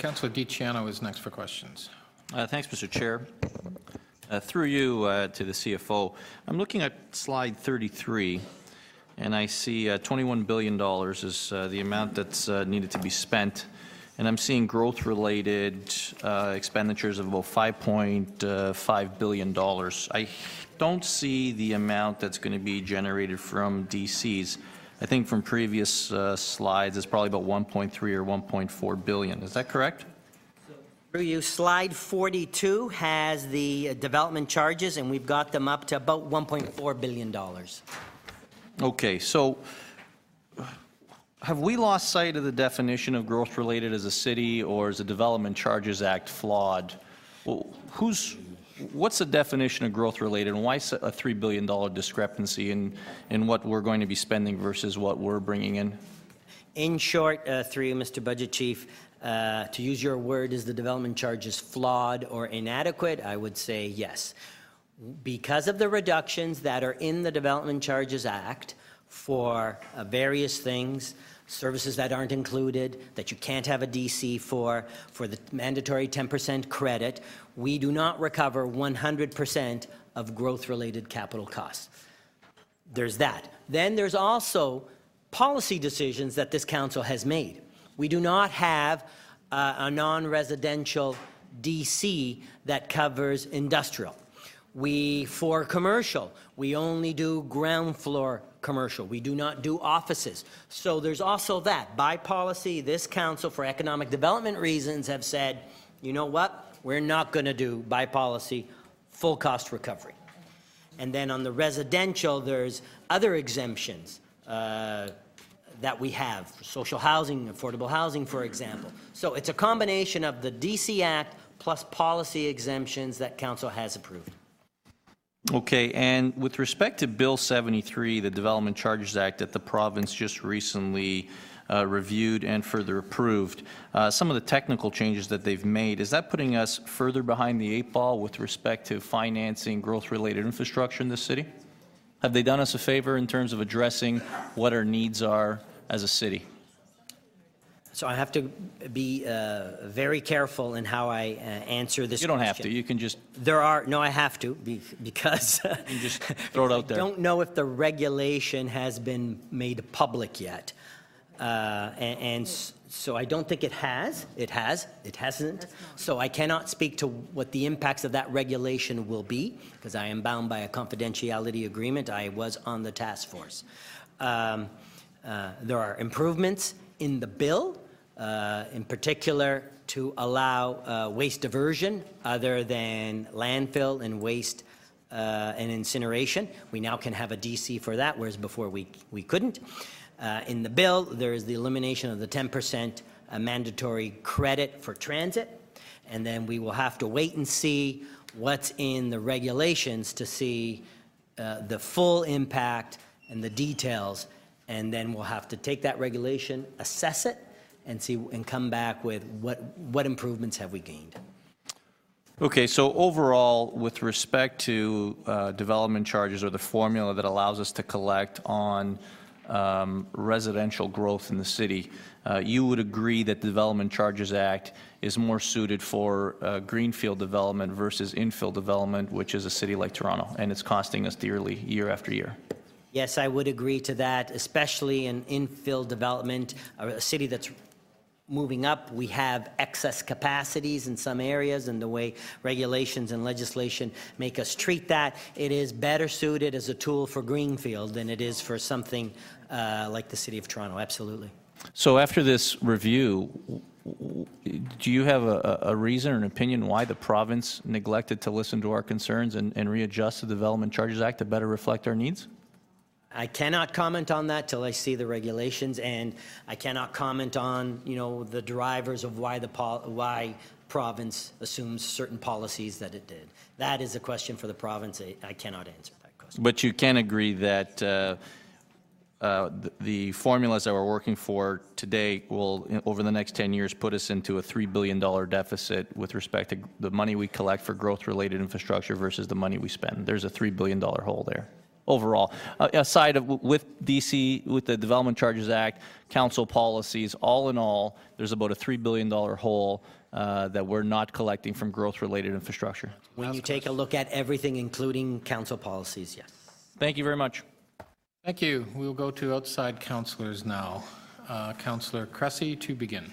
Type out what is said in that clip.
Councillor Di Ciano is next for questions. Thanks, Mr. Chair. Through you to the CFO, I'm looking at slide 33, and I see $21 billion is the amount that's needed to be spent, and I'm seeing growth-related expenditures of about $5.5 billion. I don't see the amount that's going to be generated from DCs. I think from previous slides, it's probably about 1.3 or 1.4 billion. Is that correct? Through you, slide 42 has the development charges, and we've got them up to about $1.4 billion. Okay, so have we lost sight of the definition of growth-related as a city, or is the Development Charges Act flawed? Well, what's the definition of growth-related, and why a $3 billion discrepancy in what we're going to be spending versus what we're bringing in? In short, through you, Mr. Budget Chief, to use your word, is the development charges flawed or inadequate? I would say yes. Because of the reductions that are in the Development Charges Act for various things, services that aren't included, that you can't have a DC for the mandatory 10% credit, we do not recover 100% of growth-related capital costs. There's that. Then there's also policy decisions that this council has made. We do not have a non-residential DC that covers industrial. For commercial, we only do ground floor commercial. We do not do offices. So there's also that. By policy, this council, for economic development reasons, have said, you know what, we're not going to do, by policy, full cost recovery. And then on the residential, there's other exemptions that we have, for social housing, affordable housing, for example. So it's a combination of the DC Act plus policy exemptions that council has approved. Okay, and with respect to Bill 73, the Development Charges Act that the province just recently reviewed and further approved, some of the technical changes that they've made, is that putting us further behind the 8 ball with respect to financing growth-related infrastructure in this city? Have they done us a favor in terms of addressing what our needs are as a city? So I have to be very careful in how I answer this question. You don't have to. You can just... No, I have to, because... You just throw it out there. I don't know if the regulation has been made public yet. So I don't think it has. It hasn't. So I cannot speak to what the impacts of that regulation will be, because I am bound by a confidentiality agreement. I was on the task force. There are improvements in the bill, in particular to allow waste diversion other than landfill and waste and incineration. We now can have a DC for that, whereas before we couldn't. In the bill, there is the elimination of the 10% mandatory credit for transit, and then we will have to wait and see what's in the regulations to see the full impact and the details, and then we'll have to take that regulation, assess it, and see and come back with what improvements have we gained. Okay, so overall, with respect to development charges or the formula that allows us to collect on residential growth in the city, you would agree that the Development Charges Act is more suited for greenfield development versus infill development, which is a city like Toronto, and it's costing us dearly year after year. Yes, I would agree to that, especially in infill development, a city that's moving up. We have excess capacities in some areas, and the way regulations and legislation make us treat that, it is better suited as a tool for greenfield than it is for something like the City of Toronto. Absolutely. So after this review, do you have a reason or an opinion why the province neglected to listen to our concerns and readjust the Development Charges Act to better reflect our needs? I cannot comment on that till I see the regulations, and I cannot comment on, the drivers of why province assumes certain policies that it did. That is a question for the province. I cannot answer that question. But you can agree that the formulas that we're working for today will, over the next 10 years, put us into a $3 billion deficit with respect to the money we collect for growth-related infrastructure versus the money we spend. There's a $3 billion hole there. overall. Aside of with DC, with the Development Charges Act, council policies, all in all, there's about a $3 billion hole that we're not collecting from growth-related infrastructure. When you take a look at everything, including council policies, yes. Thank you very much. Thank you. We'll go to outside councillors now. Councillor Cressy to begin.